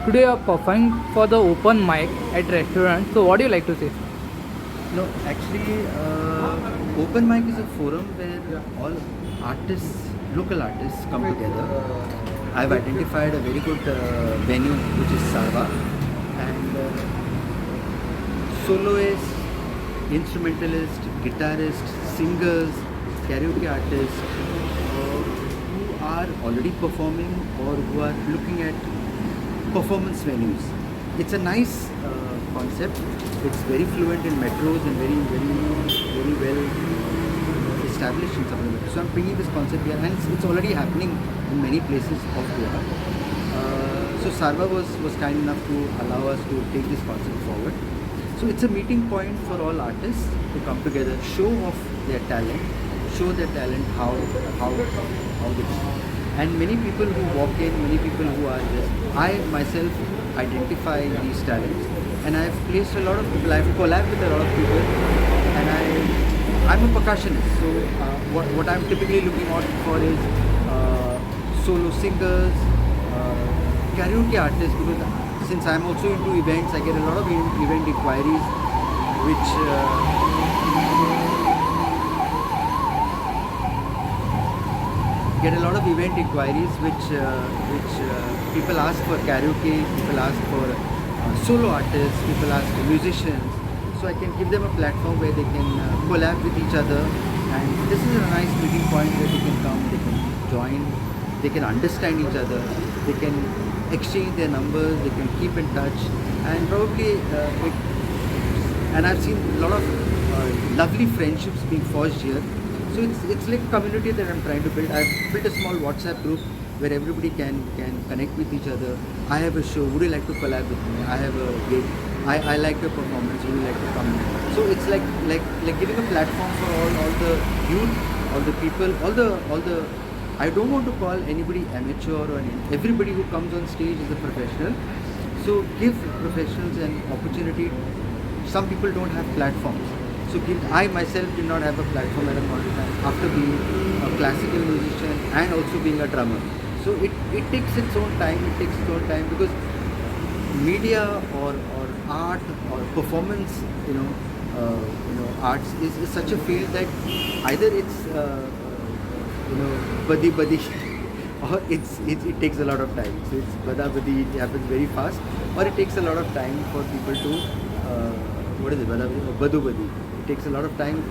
today you are performing for the open mic at restaurant. So what do you like to say? No, actually, open mic is a forum where all artists, local artists, come together. I've identified a very good venue, which is Sarva, and soloists, instrumentalists, guitarists, singers, karaoke artists, who are already performing or who are looking at performance venues. It's a nice concept. It's very fluent in metros and very well established in some of the metros. So I'm bringing this concept here, and it's already happening in many places of Goa. So Sarva was kind enough to allow us to take this concept forward. So it's a meeting point for all artists to come together, show off their talent, how they do. And many people who walk in, many people who are just, I myself identify these talents, and I've placed a lot of people, I've collabed with a lot of people, and I'm a percussionist, so what I'm typically looking out for is solo singers, karaoke artists, because since I'm also into events, I get a lot of event inquiries, which people ask for karaoke, people ask for solo artists, people ask for musicians. So I can give them a platform where they can collab with each other, and this is a nice meeting point where they can come, they can join, they can understand each other, they can exchange their numbers, they can keep in touch, and probably and I've seen a lot of lovely friendships being forged here. So it's like a community that I'm trying to build. I've built a small WhatsApp group where everybody can connect with each other. I have a show, would you like to collab with me? I have a gig, I like your performance, would you like to come? So it's like giving a platform for all the youth, all the people, all the I don't want to call anybody amateur or anything. Everybody who comes on stage is a professional. So give professionals an opportunity. Some people don't have platforms. So I myself did not have a platform at a point in time after being a classical musician and also being a drummer. So it takes its own time. It takes its own time because media or art or performance, arts is such a field that either it's buddy or it takes a lot of time. So it's buddy, it happens very fast, or it takes a lot of time for people to what is it, badu buddy. It takes a lot of time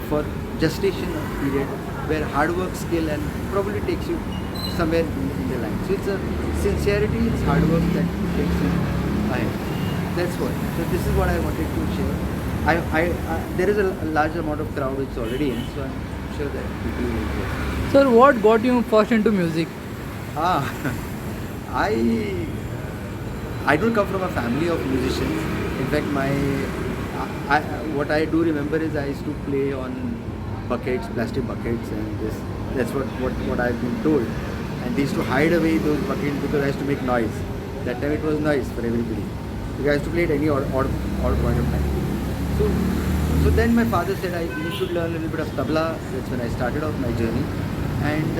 for gestation period where hard work, skill, and probably takes you somewhere in the line. So it's a sincerity, it's hard work that takes you ahead. That's what. So this is what I wanted to share. There is a large amount of crowd which is already in, so I'm sure that people will enjoy. Sir, what got you first into music? I don't come from a family of musicians. In fact, what I do remember is I used to play on buckets, plastic buckets, and that's what I've been told. And they used to hide away those buckets because I used to make noise. That time it was noise for everybody. Because I used to play at any odd point of time. So then my father said you should learn a little bit of tabla. That's when I started off my journey. And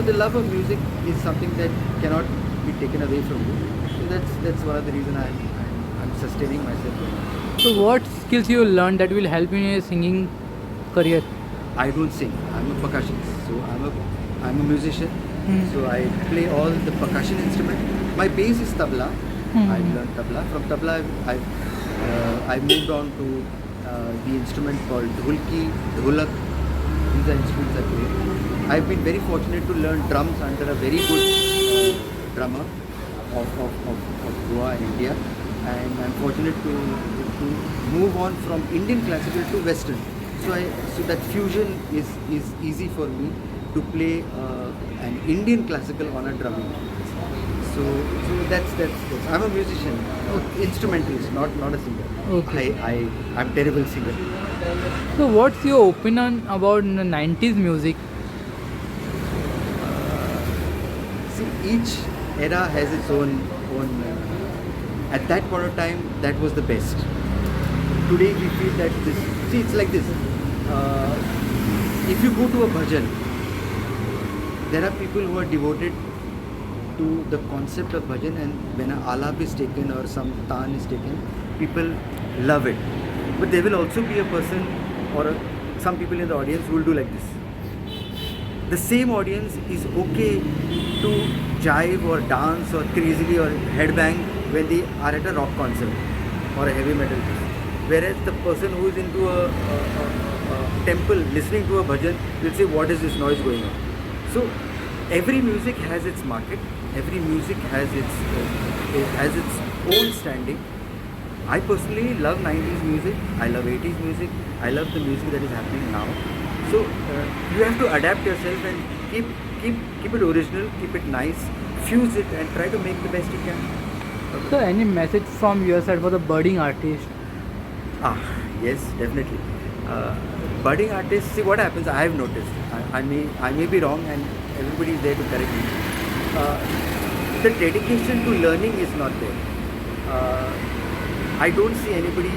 the love of music is something that cannot be taken away from you. So that's one of the reasons I'm sustaining myself. So what skills you learned that will help you in your singing career? I don't sing. I'm a percussionist. So I'm a musician. So I play all the percussion instruments. My base is tabla. I learned tabla. From tabla, I moved on to the instrument called dhulki, dholak. These are instruments I play. I've been very fortunate to learn drums under a very good drummer of Goa and India. And I'm fortunate to move on from Indian classical to Western. So that fusion is easy for me to play an Indian classical on a drumming. So that's I'm a musician, instrumentalist, not a singer. Okay. I'm terrible singer. So what's your opinion about the 90s music? See, each era has its own. At that point of time, that was the best. Today we feel that it's like this. If you go to a bhajan, there are people who are devoted to the concept of bhajan, and when an alap is taken or some taan is taken, people love it. But there will also be a person or some people in the audience who will do like this. The same audience is okay to jive or dance or crazily or headbang when they are at a rock concert or a heavy metal piece. Whereas the person who is into a temple listening to a bhajan will say, what is this noise going on? So every music has its market, every music has its own standing. I personally love 90s music, I love 80s music, I love the music that is happening now. So you have to adapt yourself and keep it original, keep it nice, fuse it and try to make the best you can. So any message from your side for the budding artist? Yes, definitely. Budding artists, see what happens, I have noticed, I may be wrong and everybody is there to correct me. The dedication to learning is not there. I don't see anybody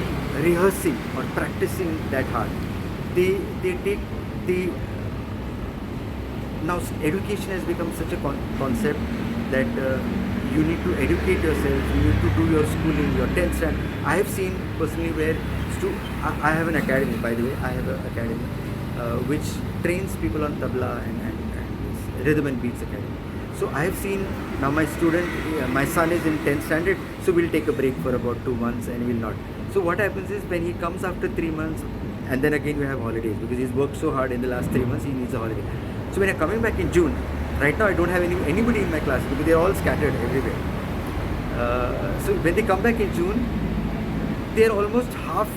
rehearsing or practicing that hard. They take the now education has become such a concept that you need to educate yourself, you need to do your schooling, your 10th standard. I have seen personally where I have an academy, by the way, I have an academy which trains people on tabla and rhythm and beats academy. So I have seen now my student, my son is in 10th standard, so we'll take a break for about 2 months and we'll not. So what happens is when he comes after 3 months, and then again we have holidays because he's worked so hard in the last 3 months, he needs a holiday. So when you're coming back in June, right now I don't have anybody in my class because they're all scattered everywhere. So when they come back in June, they're almost half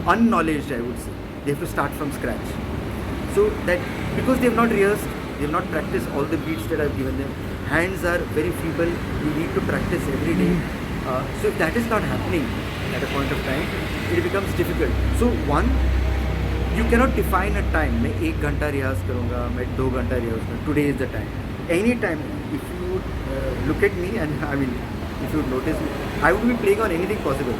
unknowledged, I would say. They have to start from scratch. So that because they've not rehearsed, they've not practiced all the beats that I've given them, hands are very feeble, you need to practice every day. So if that is not happening at a point of time, it becomes difficult. So one, you cannot define a time. मैं 1 घंटा रियाज करूँगा, मैं 2 घंटा रियाज करूँगा. Today is the time. Any time, if you would look at me and I mean, if you would notice me, I would be playing on anything possible.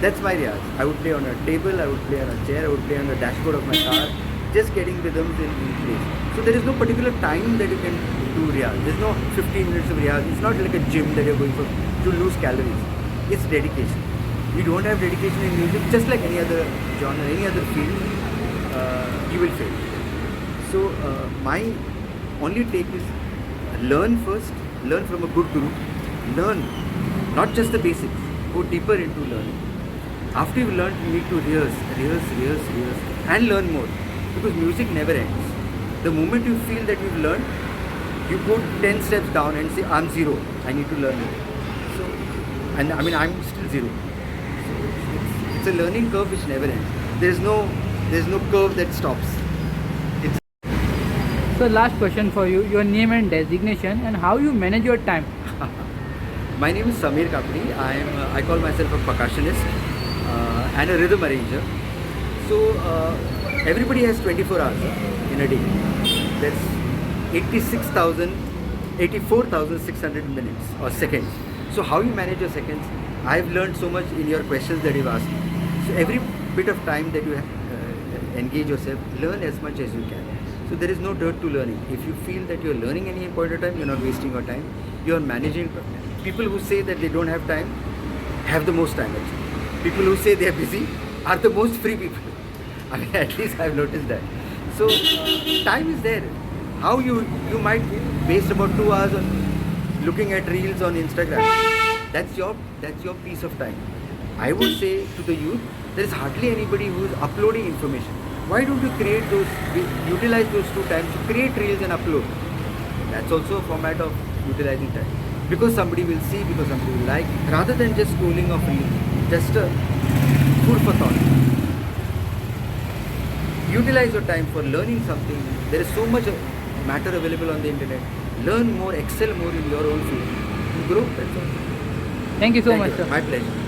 That's my riyaz. I would play on a table, I would play on a chair, I would play on the dashboard of my car, just getting rhythms in place. So there is no particular time that you can do riyaz. There's no 15 minutes of riyaz. It's not like a gym that you're going for to lose calories. It's dedication. You don't have dedication in music, just like any other genre, any other field, you will fail. So my only take is learn first, learn from a good guru, learn not just the basics, go deeper into learning. After you've learned, you need to rehearse and learn more, because music never ends. The moment you feel that you've learned, you go 10 steps down and say, I'm zero, I need to learn more. So, and I mean, I'm still zero. So it's a learning curve which never ends. There's no curve that stops. So last question for you, your name and designation and how you manage your time. My name is Samir Kapri. I call myself a percussionist and a rhythm arranger. So everybody has 24 hours in a day. That's 84,600 minutes or seconds. So how you manage your seconds? I've learned so much in your questions that you've asked me. So every bit of time that you engage yourself, learn as much as you can. So there is no dirt to learning. If you feel that you're learning any point of time, you're not wasting your time. You're managing. People who say that they don't have time have the most time actually. People who say they are busy are the most free people. I mean, at least I've noticed that. So time is there. How you might waste about 2 hours on looking at reels on Instagram. That's your piece of time. I would say to the youth, there is hardly anybody who is uploading information. Why don't you utilize those 2 times to create reels and upload? That's also a format of utilizing time. Because somebody will see, because somebody will like, rather than just scrolling of reels, just a food for thought. Utilize your time for learning something. There is so much matter available on the internet. Learn more, excel more in your own field. Grow, that's all. Thank you so much, sir. My pleasure.